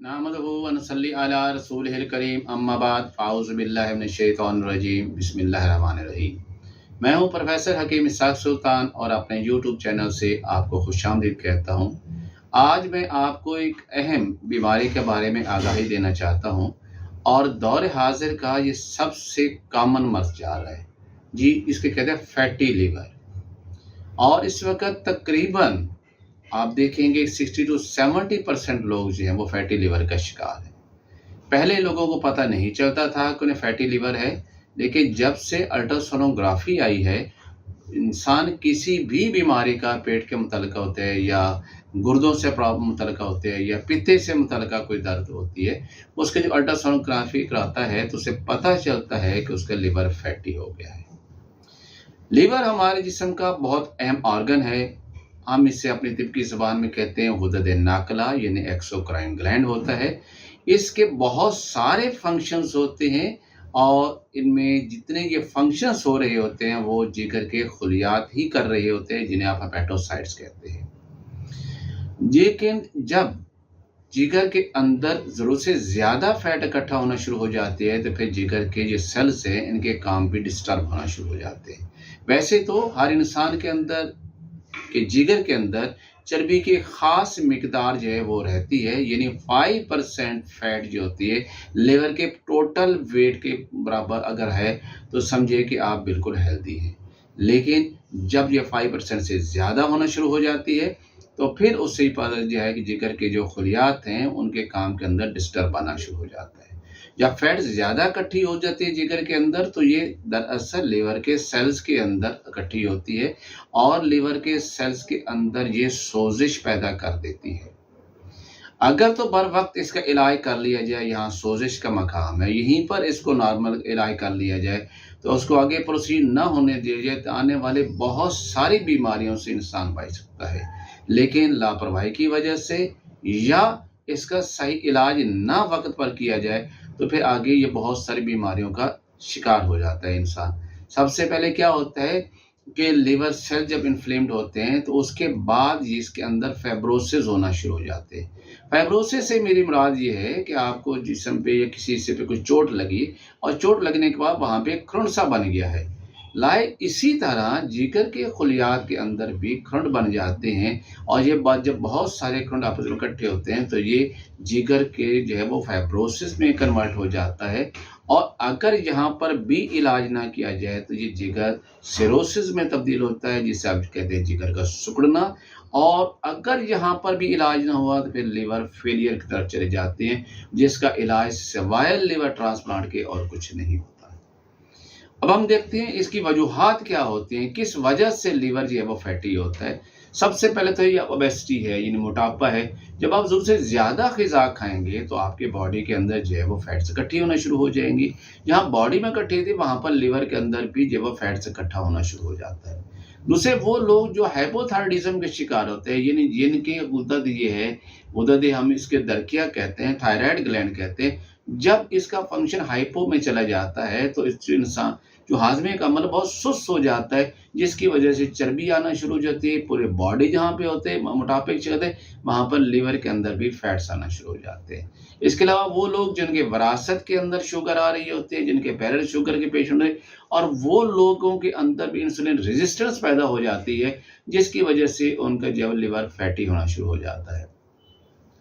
नहमदुहु व नसल्ली अला रसूलिहिल करीम अम्मा बाद फ़ाऊज़ु बिल्लाहि मिनश शैतानिर रजीम बिस्मिल्लाहिर रहमानिर रहीम। मैं हूं प्रोफेसर हकीम इसहाक सुल्तान और अपने यूट्यूब चैनल से आपको खुशामदीद कहता हूं। आज मैं आपको एक अहम बीमारी के बारे में आगाही देना चाहता हूं और दौर हाजिर का ये सबसे कॉमन मर्ज जा रहा है जी, इसके कहते हैं फैटी लीवर। और इस वक्त तकरीबन आप देखेंगे 60 to 70% लोग जो हैं वो फैटी लिवर का शिकार हैं। पहले लोगों को पता नहीं चलता था कि उन्हें फैटी लिवर है, लेकिन जब से अल्ट्रासोनोग्राफी आई है, इंसान किसी भी बीमारी का पेट के मुतल्लिका होता है या गुर्दों से प्रॉब्लम मुतल्लिका होते हैं या पित्ते से मुतल्लिका कोई दर्द होती है, उसके जो अल्ट्रासोनोग्राफी कराता है तो उसे पता चलता है कि उसका लिवर फैटी हो गया है। लिवर हमारे जिस्म का बहुत अहम ऑर्गन है। हम इसे अपनी तिब की ज़बान में कहते हैं गुदद नाकला, यानी एक्सोक्राइन ग्लैंड होता है। इसके बहुत सारे फंक्शंस होते हैं और इनमें जितने ये फंक्शंस हो रहे होते हैं वो जिगर के खुलियात ही कर रहे होते हैं, जिन्हें आप हेपेटोसाइट्स कहते हैं। लेकिन जब जिगर के अंदर ज़रूरत से ज़्यादा फैट इकट्ठा होना शुरू हो जाती है तो फिर जिगर के जो सेल्स हैं इनके काम भी डिस्टर्ब होना शुरू हो जाते हैं। वैसे तो हर इंसान के अंदर कि जिगर के अंदर चर्बी की खास मिकदार जो है वो रहती है, यानी 5% फैट जो होती है लिवर के टोटल वेट के बराबर अगर है तो समझिए कि आप बिल्कुल हेल्दी हैं। लेकिन जब ये 5% से ज़्यादा होना शुरू हो जाती है तो फिर उससे ही पता जो है कि जिगर के जो खुलियात हैं उनके काम के अंदर डिस्टर्ब आना शुरू हो जाता है। जब फैट ज़्यादा इकट्ठी हो जाती है जिगर के अंदर तो ये दरअसल लिवर के सेल्स के अंदर इकट्ठी होती है और लिवर के सेल्स के अंदर ये सोजिश पैदा कर देती है। अगर तो बर वक्त इसका इलाज कर लिया जाए, यहाँ सोजिश का मकाम है, यहीं पर इसको नॉर्मल इलाज कर लिया जाए तो उसको आगे प्रोसीड न होने दिया जाए तो आने वाले बहुत सारी बीमारियों से इंसान बच सकता है। लेकिन लापरवाही की वजह से या इसका सही इलाज ना वक्त पर किया जाए तो फिर आगे ये बहुत सारी बीमारियों का शिकार हो जाता है इंसान। सबसे पहले क्या होता है कि लिवर सेल जब इन्फ्लेम्ड होते हैं तो उसके बाद इसके अंदर फाइब्रोसिस होना शुरू हो जाते हैं। फाइब्रोसिस से मेरी मुराद ये है कि आपको जिस्म पे या किसी हिस्से पे कुछ चोट लगी और चोट लगने के बाद वहाँ पे खुरन सा बन गया है। इसी तरह जिगर के खुलियात के अंदर भी खुरन बन जाते हैं और ये बात जब बहुत सारे खुरन आपस में इकट्ठे होते हैं तो ये जिगर के जो है वो फाइब्रोसिस में कन्वर्ट हो जाता है। और अगर यहाँ पर भी इलाज ना किया जाए तो ये जिगर सिरोसिस में तब्दील होता है, जिसे आप कहते हैं जिगर का सिकुड़ना। और अगर यहाँ पर भी इलाज ना हुआ तो फिर लिवर फेलियर की तरफ चले जाते हैं, जिसका इलाज सिवाय लिवर ट्रांसप्लांट के और कुछ नहीं होता। अब हम देखते हैं इसकी वजूहात क्या होती हैं, किस वजह से लिवर जो है वो फैटी होता है। सबसे पहले तो ये ओबेसिटी है, यानी मोटापा है। जब आप ज़रूरत से ज़्यादा ग़िज़ा खाएंगे तो आपके बॉडी के अंदर जो है वो फैट्स इकट्ठी होना शुरू हो जाएंगी। जहाँ बॉडी में इकट्ठी थी वहाँ पर लिवर के अंदर भी जो है वो फैट्स इकट्ठा होना शुरू हो जाता है। दूसरे वो लोग जो हाइपोथायराइडिज्म के शिकार होते हैं, यानी जिनके गुदद ये है, गुदद हम इसके दरकिया कहते हैं, थायराइड ग्लैंड कहते हैं, जब इसका फंक्शन हाइपो में चला जाता है तो इस इंसान जो हाजमे का अमल बहुत सुस्त हो जाता है, जिसकी वजह से चर्बी आना शुरू हो जाती है। पूरे बॉडी जहाँ पे होते हैं मोटापे की शिकायत है वहाँ पर लिवर के अंदर भी फैट्स आना शुरू हो जाते हैं। इसके अलावा वो लोग जिनके विरासत के अंदर शुगर आ रही होती है, जिनके पेरेंट्स शुगर के पेशेंट हैं, और वो लोगों के अंदर भी इंसुलिन रेजिस्टेंस पैदा हो जाती है, जिसकी वजह से उनका जो लिवर फैटी होना शुरू हो जाता है।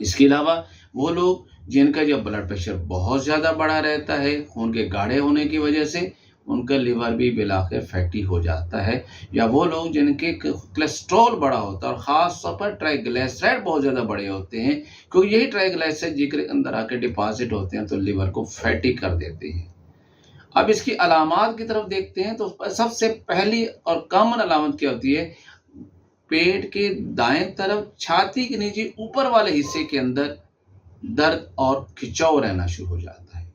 इसके अलावा वो लोग जिनका जो ब्लड प्रेशर बहुत ज़्यादा बढ़ा रहता है, खून के गाढ़े होने की वजह से उनका लिवर भी बिलाखिर फैटी हो जाता है। या वो लोग जिनके कोलेस्ट्रॉल बड़ा होता है और ख़ास तौर पर ट्राइग्लिसराइड बहुत ज़्यादा बड़े होते हैं, क्योंकि यही ट्राइग्लिसराइड जिगर के अंदर आकर डिपॉजिट होते हैं तो लिवर को फैटी कर देते हैं। अब इसकी अलामात की तरफ देखते हैं तो सबसे पहली और कॉमन अलामत क्या होती है, पेट के दाएं तरफ छाती के नीचे ऊपर वाले हिस्से के अंदर दर्द और खिंचाव रहना शुरू हो जाता है।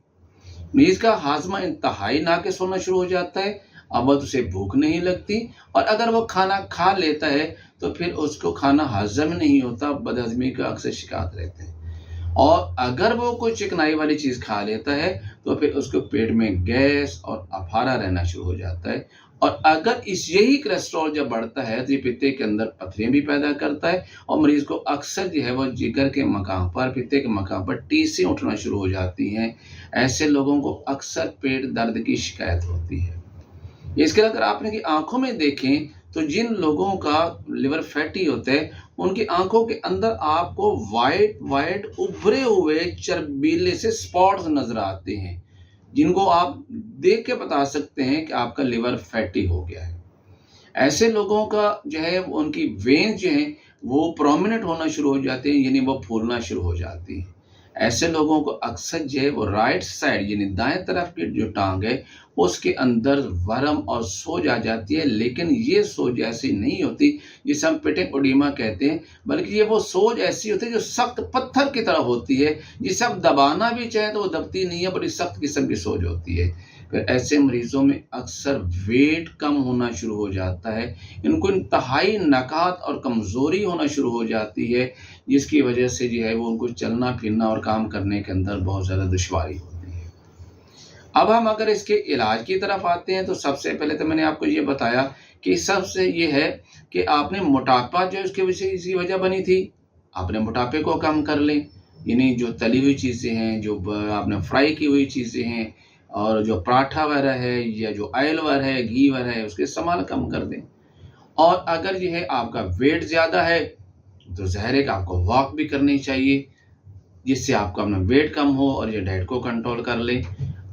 मरीज का हाजमा इंतहाई नाक़िस होना शुरू हो जाता है, अब उसे भूख नहीं लगती, और अगर वो खाना खा लेता है तो फिर उसको खाना हजम नहीं होता, बदहजमी का अक्सर शिकायत रहते हैं। और अगर वो कोई चिकनाई वाली चीज़ खा लेता है तो फिर उसको पेट में गैस और अफारा रहना शुरू हो जाता है और अगर इस यही कोलेस्ट्रॉल जब बढ़ता है तो ये पित्ते के अंदर पथरियां भी पैदा करता है और मरीज को अक्सर जो है वो जिगर के मकाम पर, पित्ते के मकाम पर टीसें उठना शुरू हो जाती हैं। ऐसे लोगों को अक्सर पेट दर्द की शिकायत होती है। इसके अगर आपने की आंखों में देखें तो जिन लोगों का लिवर फैटी होता है उनकी आंखों के अंदर आपको वाइट वाइट उभरे हुए चर्बीले से स्पॉट्स नजर आते हैं, जिनको आप देख के बता सकते हैं कि आपका लिवर फैटी हो गया है। ऐसे लोगों का जो है उनकी वेन जो है वो प्रोमिनेंट होना शुरू हो जाते हैं, यानी वो फूलना शुरू हो जाती है। ऐसे लोगों को अक्सर जो है वो राइट साइड यानी दाएं तरफ की जो टांग है उसके अंदर वर्म और सोज आ जाती है, लेकिन ये सोज ऐसी नहीं होती जिसे हम पेटेक ओडिमा कहते हैं, बल्कि ये वो सोज ऐसी होती है जो सख्त पत्थर की तरह होती है, जिसे आप दबाना भी चाहें तो वो दबती नहीं है, बड़ी सख्त किस्म की सोज होती है। फिर ऐसे मरीजों में अक्सर वेट कम होना शुरू हो जाता है, इनको इंतहाई नकात और कमज़ोरी होना शुरू हो जाती है, जिसकी वजह से जो है वो उनको चलना फिरना और काम करने के अंदर बहुत ज़्यादा दुश्वारी होती है। अब हम अगर इसके इलाज की तरफ आते हैं तो सबसे पहले तो मैंने आपको ये बताया कि सबसे ये है कि आपने मोटापा जो उसकी वजह बनी थी, आपने मोटापे को कम कर लें, यानी जो तली हुई चीज़ें हैं, जो आपने फ्राई की हुई चीज़ें हैं और जो पराठा वगैरह है या जो ऑयल वगैरह है, घी वगैरह है, उसके इस्तेमाल कम कर दें। और अगर ये है आपका वेट ज़्यादा है तो ज़ाहिर है कि आपको वॉक भी करनी चाहिए, जिससे आपका अपना वेट कम हो और ये डाइट को कंट्रोल कर ले।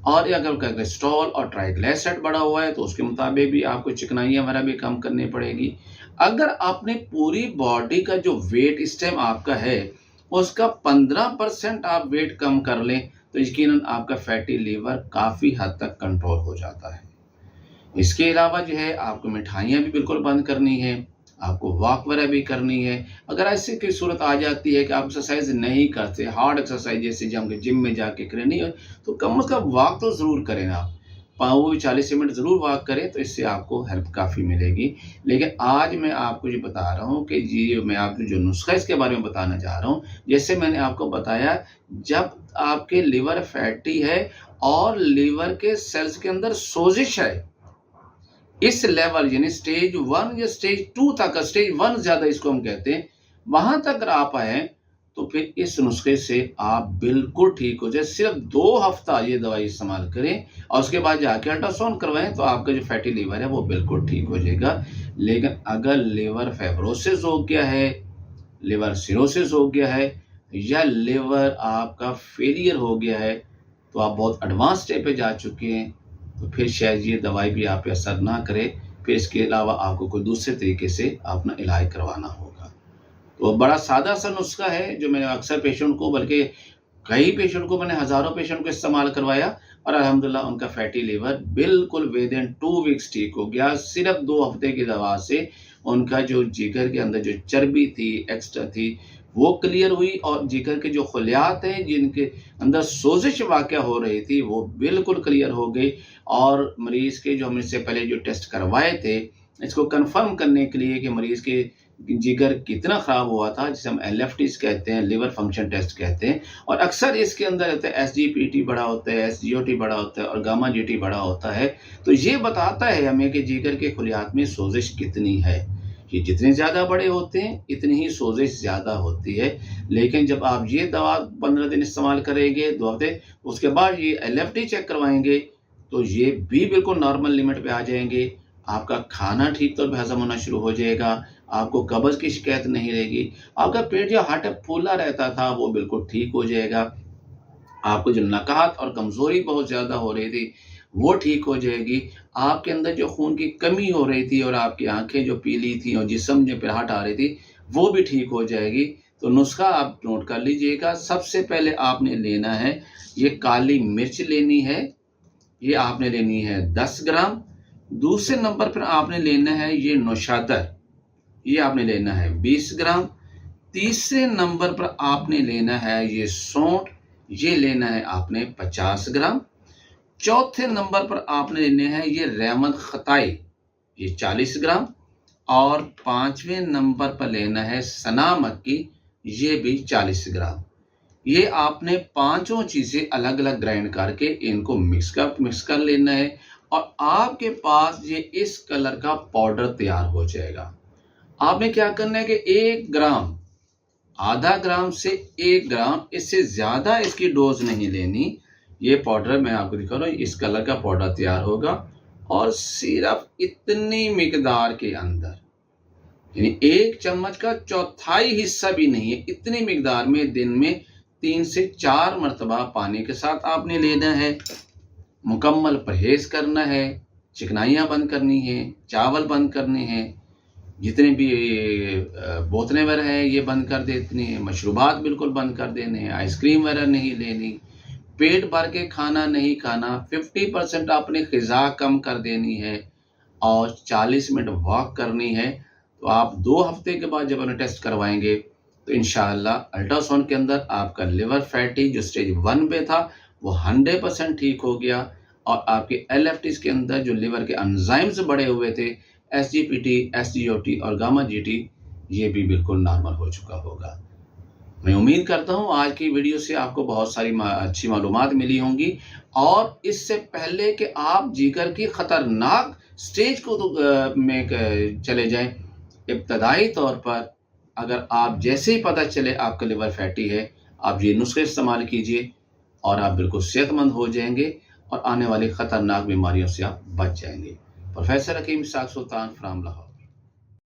और अगर कोलेस्ट्रॉल और ट्राइग्लिसराइड बढ़ा हुआ है तो उसके मुताबिक भी आपको चिकनाइयाँ वगैरह भी कम करनी पड़ेगी। अगर आपने पूरी बॉडी का जो वेट इस टाइम आपका है उसका 15% आप वेट कम कर लें तो यकीनन आपका फैटी लीवर काफ़ी हद तक कंट्रोल हो जाता है। इसके अलावा जो है आपको मिठाइयाँ भी बिल्कुल बंद करनी है, आपको वॉक वगैरह भी करनी है। अगर ऐसी कोई सूरत आ जाती है कि आप एक्सरसाइज नहीं करते, हार्ड एक्सरसाइज जैसे जम के जिम में जाके करें नहीं, तो कम से कम वॉक तो ज़रूर करें आप, वो भी 40 मिनट ज़रूर वॉक करें, तो इससे आपको हेल्प काफ़ी मिलेगी। लेकिन आज मैं आपको ये बता रहा हूँ कि जी मैं आपको जो नुस्खा इसके बारे में बताना चाह रहा हूँ, जैसे मैंने आपको बताया जब आपके लिवर फैटी है और लिवर के सेल्स के अंदर सोजिश है, इस लेवल यानी स्टेज 1 या स्टेज 2 तक, स्टेज 1 ज़्यादा इसको हम कहते हैं, वहाँ तक अगर आप आए तो फिर इस नुस्खे से आप बिल्कुल ठीक हो जाए। सिर्फ 2 हफ्ता ये दवाई इस्तेमाल करें और उसके बाद जाके अल्ट्रासाउंड करवाएं तो आपका जो फैटी लीवर है वो बिल्कुल ठीक हो जाएगा। लेकिन अगर लिवर फाइब्रोसिस हो गया है, लिवर सिरोसिस हो गया है या लिवर आपका फेलियर हो गया है, तो आप बहुत एडवांस स्टेज पे जा चुके हैं, तो फिर शायद ये दवाई भी आप पे असर ना करे। फिर इसके अलावा आपको कोई दूसरे तरीके से अपना इलाज करवाना होगा। तो बड़ा सादा सा नुस्खा है जो मैंने अक्सर पेशेंट को, बल्कि कई पेशेंट को, मैंने हज़ारों पेशेंट को इस्तेमाल करवाया और अल्हम्दुलिल्लाह उनका फैटी लीवर बिल्कुल विदिन 2 वीक्स ठीक हो गया। सिर्फ 2 हफ्ते की दवा से उनका जो जिगर के अंदर जो चर्बी थी एक्स्ट्रा थी वो क्लियर हुई और जिगर के जो खलियात हैं जिनके अंदर सोजिश वाक़या हो रही थी वो बिल्कुल क्लियर हो गई। और मरीज़ के जो हमने इससे पहले जो टेस्ट करवाए थे इसको कंफर्म करने के लिए कि मरीज़ के जिगर कितना ख़राब हुआ था, जिसे हम एलएफटीज कहते हैं, लिवर फंक्शन टेस्ट कहते हैं, और अक्सर इसके अंदर होता है एसजीपीटी बड़ा होता है, एसजीओटी बड़ा होता है और गामा जीटी बड़ा होता है। तो ये बताता है हमें कि जिगर के खलियात में सोजिश कितनी है। ये जितने ज़्यादा बड़े होते हैं इतनी ही सोजिश ज़्यादा होती है। लेकिन जब आप ये दवा 15 दिन इस्तेमाल करेंगे, 2 हफ्ते, उसके बाद ये एलएफटी चेक करवाएंगे तो ये भी बिल्कुल नॉर्मल लिमिट पे आ जाएंगे। आपका खाना ठीक तौर पे हजम होना शुरू हो जाएगा, आपको कब्ज़ की शिकायत नहीं रहेगी, आपका पेट जो हट फूला रहता था वो बिल्कुल ठीक हो जाएगा, आपको जो नकात और कमज़ोरी बहुत ज़्यादा हो रही थी वो ठीक हो जाएगी, आपके अंदर जो खून की कमी हो रही थी और आपकी आंखें जो पीली थी और जिस्म जो पिराहट आ रही थी वो भी ठीक हो जाएगी। तो नुस्खा आप नोट कर लीजिएगा। सबसे पहले आपने लेना है ये काली मिर्च लेनी है, ये आपने लेनी है 10 ग्राम। दूसरे नंबर पर आपने लेना है ये नौशादर, ये आपने लेना है 20 ग्राम। तीसरे नंबर पर आपने लेना है ये सौंठ, ये लेना है आपने 50 ग्राम। चौथे नंबर पर आपने लेने हैं ये रहमत खताई, ये 40 ग्राम। और 5वें नंबर पर लेना है सना मक्की, ये भी 40 ग्राम। ये आपने पांचों चीज़ें अलग अलग ग्राइंड करके इनको मिक्स कर लेना है और आपके पास ये इस कलर का पाउडर तैयार हो जाएगा। आपने क्या करना है कि 1 ग्राम, आधा ग्राम से 1 ग्राम, इससे ज़्यादा इसकी डोज नहीं लेनी। ये पाउडर मैं आपको दिखा रहा हूँ, इस कलर का पाउडर तैयार होगा और सिर्फ इतनी मिकदार के अंदर, यानी 1 चम्मच का चौथाई हिस्सा भी नहीं है, इतनी मिकदार में दिन में 3 से 4 मरतबा पानी के साथ आपने लेना है। मुकम्मल परहेज़ करना है, चिकनाइयाँ बंद करनी है, चावल बंद करने हैं, जितने भी बोतलें वगैरह हैं ये बंद कर देनी है, मशरूबात बिल्कुल बंद कर देने हैं, आइसक्रीम वगैरह नहीं लेनी, पेट भर के खाना नहीं खाना, 50% आपने ग़िज़ा कम कर देनी है और 40 मिनट वॉक करनी है। तो आप 2 हफ्ते के बाद जब अपना टेस्ट करवाएंगे तो इंशाअल्लाह अल्ट्रासाउंड के अंदर आपका लिवर फैटी जो स्टेज 1 पे था वो 100% ठीक हो गया और आपके LFTs के अंदर जो लिवर के एंजाइम्स बढ़े हुए थे, SGPT, SGOT और गामा GT, ये भी बिल्कुल नॉर्मल हो चुका होगा। मैं उम्मीद करता हूँ आज की वीडियो से आपको बहुत सारी अच्छी मालूमात मिली होंगी और इससे पहले कि आप जिगर की ख़तरनाक स्टेज को में चले जाएं, इब्तदाई तौर पर अगर आप जैसे ही पता चले आपका लिवर फैटी है, आप ये नुस्खे इस्तेमाल कीजिए और आप बिल्कुल सेहतमंद हो जाएंगे और आने वाली ख़तरनाक बीमारियों से आप बच जाएंगे। Professor Hakim Ishaq Sultan from Lahore.